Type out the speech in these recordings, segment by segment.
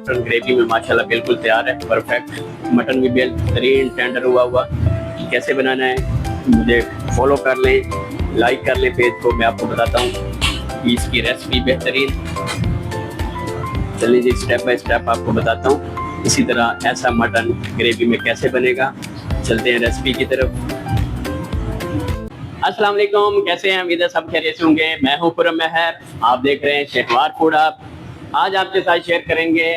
Mutton gravy में माशाल्लाह बिल्कुल तैयार है, परफेक्ट। मटन भी बेहतरीन टेंडर हुआ। कैसे बनाना है मुझे फॉलो कर लें, लाइक कर लें पेज को, मैं आपको बताता हूँ कि इसकी रेसिपी बेहतरीन। चलिए जी, स्टेप बाय स्टेप आपको बताता हूँ इसी तरह ऐसा मटन ग्रेवी में कैसे बनेगा। चलते हैं रेसिपी की तरफ। अस्सलाम वालेकुम, कैसे हैं? उम्मीद है सब खैरियत से होंगे। मैं हूं खुर्रम महर, आप देख रहे हैं शहवार फूड हब। आज आपके साथ शेयर करेंगे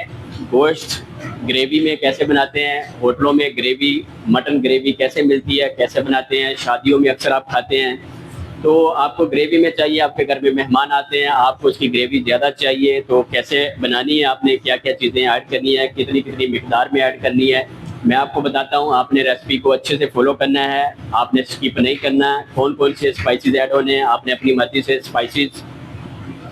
गोश्त ग्रेवी में कैसे बनाते हैं। होटलों में ग्रेवी, मटन ग्रेवी कैसे मिलती है, कैसे बनाते हैं। शादियों में अक्सर आप खाते हैं, तो आपको ग्रेवी में चाहिए, आपके घर में मेहमान आते हैं, आपको उसकी ग्रेवी ज़्यादा चाहिए, तो कैसे बनानी है, आपने क्या क्या चीज़ें ऐड करनी है, कितनी कितनी मिकदार में ऐड करनी है, मैं आपको बताता हूँ। आपने रेसिपी को अच्छे से फॉलो करना है, आपने स्किप नहीं करना है। कौन कौन से स्पाइसेस ऐड होने हैं, आपने अपनी मर्जी से स्पाइसेस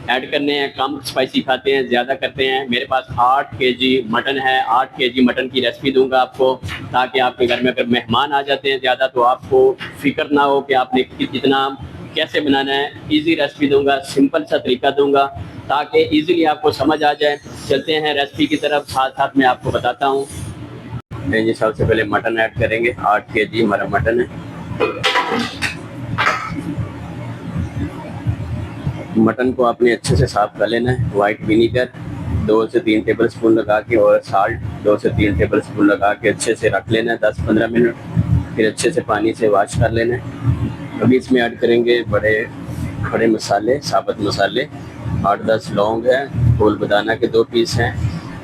ऐड करने हैं। कम स्पाइसी खाते हैं, ज़्यादा करते हैं। मेरे पास 8 केजी मटन है, 8 केजी मटन की रेसिपी दूंगा आपको, ताकि आपके घर में अगर मेहमान आ जाते हैं ज़्यादा तो आपको फिक्र ना हो कि आपने कितना कैसे बनाना है। इजी रेसिपी दूंगा, सिंपल सा तरीका दूंगा ताकि इजीली आपको समझ आ जाए। चलते हैं रेसिपी की तरफ, साथ साथ मैं आपको बताता हूँ। जी, सबसे पहले मटन ऐड करेंगे। 8 केजी हमारा मटन है। मटन को आपने अच्छे से साफ कर लेना है। वाइट विनीगर 2 से 3 टेबल स्पून लगा के और साल्ट 2 से 3 टेबल स्पून लगा के अच्छे से रख लेना है 10-15 मिनट। फिर अच्छे से पानी से वॉश कर लेना है। अभी इसमें ऐड करेंगे बड़े खड़े मसाले, साबुत मसाले। 8-10 लौंग है, फूल बदाना के 2 पीस हैं,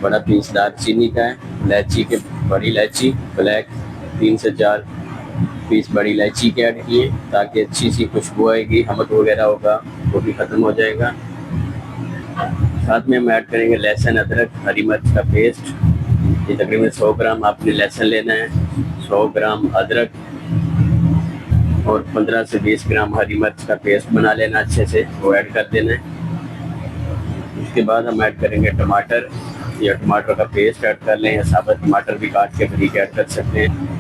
बड़ा पीस दालचीनी का है, इलायची के बड़ी इलायची ब्लैक 3 से 4 पीस बड़ी इलायची के ऐड किए ताकि अच्छी सी खुशबू आएगी। हमक वगैरह होगा वो भी ख़त्म हो जाएगा। साथ में हम ऐड करेंगे लहसुन, अदरक, हरी मिर्च का पेस्ट। ये तकरीबन 100 ग्राम आपने लहसुन लेना है, 100 ग्राम अदरक और 15 से 20 ग्राम हरी मिर्च का पेस्ट बना लेना अच्छे से, वो ऐड कर देना है। उसके बाद हम ऐड करेंगे टमाटर, या टमाटर का पेस्ट ऐड कर लें, या साबुत टमाटर भी काट के बारीक ऐड कर सकते हैं।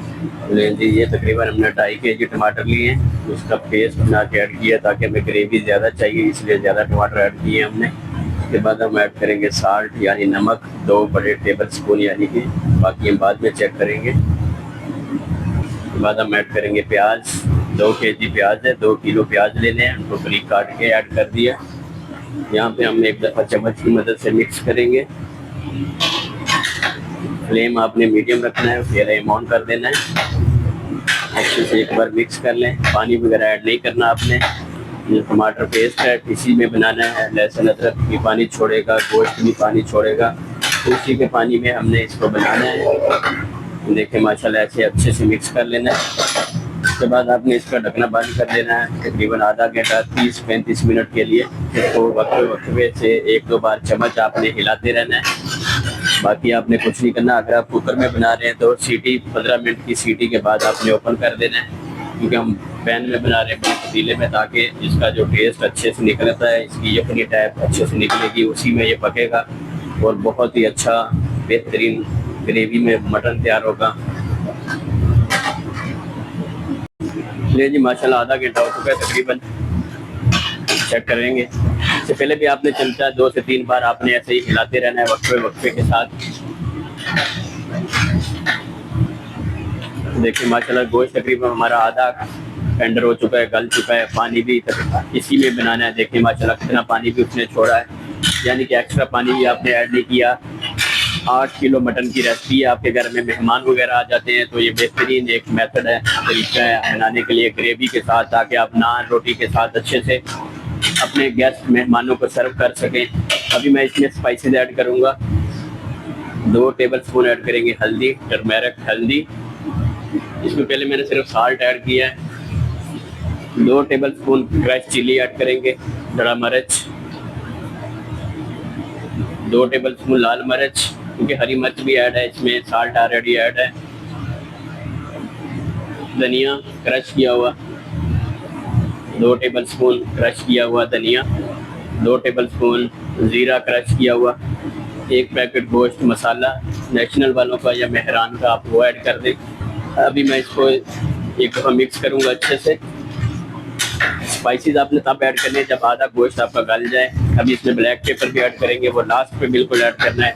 लें जी, ये तकरीबन हमने 2.5 केजी टमाटर लिए हैं, उसका पेस्ट बना के ऐड किया ताकि हमें ग्रेवी ज़्यादा चाहिए, इसलिए ज़्यादा टमाटर ऐड किए हमने। उसके बाद हम ऐड करेंगे साल्ट यानी नमक 2 बड़े टेबल स्पून, यानी कि बाकी हम बाद में चेक करेंगे। उसके बाद हम ऐड करेंगे प्याज। 2 केजी प्याज है, 2 किलो प्याज लेने हैं, उनको बारीक काट के ऐड कर दिया। यहाँ पे हम एक दफ़ा चम्मच की मदद से मिक्स करेंगे। फ्लेम आपने मीडियम रखना है, फ्लेम ऑन कर देना है। अच्छे से एक बार मिक्स कर लें, पानी वगैरह ऐड नहीं करना आपने। ये टमाटर पेस्ट है, इसी में बनाना है। लहसुन अदरक भी पानी छोड़ेगा, गोश्त भी पानी छोड़ेगा, तो उसी के पानी में हमने इसको बनाना है। देखिए माशाल्लाह ऐसे अच्छे से मिक्स कर लेना है। उसके बाद आपने इसका ढकना बंद कर देना है तकरीबन आधा घंटा 30-35 मिनट के लिए। तो वक्फे से 1-2 बार चम्मच आपने हिलाते रहना है, बाकी आपने कुछ नहीं करना। अगर आप कुकर में बना रहे हैं तो सीटी 15 मिनट की सीटी के बाद आपने ओपन कर देना है, क्योंकि हम पैन में बना रहे हैं बड़े पतीले में, ताकि इसका जो टेस्ट अच्छे से निकलता है, इसकी यखनी टाइप अच्छे से निकलेगी, उसी में ये पकेगा और बहुत ही अच्छा बेहतरीन ग्रेवी में मटन तैयार होगा। ले जी, माशाल्लाह आधा घंटा हो चुका है तकरीबन। चेक करेंगे। इससे पहले भी आपने चमचा 2 से 3 बार आपने ऐसे ही हिलाते रहना है वक्फे के साथ। देखिए माशाल्लाह गोश्त तकरीबन हमारा आधा टेंडर हो चुका है, गल चुका है। पानी भी इसी में बनाना है। देखिए माशाल्लाह कितना पानी भी उसने छोड़ा है, यानी कि एक्स्ट्रा पानी भी आपने ऐड नहीं किया। 8 किलो मटन की रेसिपी है, आपके घर में मेहमान वगैरह आ जाते हैं तो ये बेहतरीन एक मेथड है, तरीका है बनाने के लिए ग्रेवी के साथ, ताकि आप नान रोटी के साथ अच्छे से अपने गेस्ट मेहमानों को सर्व कर सकें। अभी मैं इसमें स्पाइसेस ऐड करूंगा। 2 टेबल स्पून ऐड करेंगे हल्दी, टर्मेरिक हल्दी। इसमें पहले मैंने सिर्फ साल्ट ऐड किया है। 2 tablespoon crush chilli add करेंगे, धड़ा मिर्च 2 टेबल स्पून लाल मिर्च, क्योंकि हरी मिर्च भी ऐड है इसमें, साल्ट ऑलरेडी ऐड है। धनिया क्रश किया हुआ 2 टेबल स्पून क्रश किया हुआ धनिया, 2 टेबल स्पून ज़ीरा क्रश किया हुआ, 1 पैकेट गोश्त मसाला नेशनल वालों का या मेहरान का, आप वो ऐड कर दें। अभी मैं इसको एक दफ़ा मिक्स करूँगा अच्छे से। स्पाइसेस आपने तब ऐड करने जब आधा गोश्त आपका गल जाए। अभी इसमें ब्लैक पेपर भी ऐड करेंगे, वो लास्ट पे बिल्कुल ऐड करना है।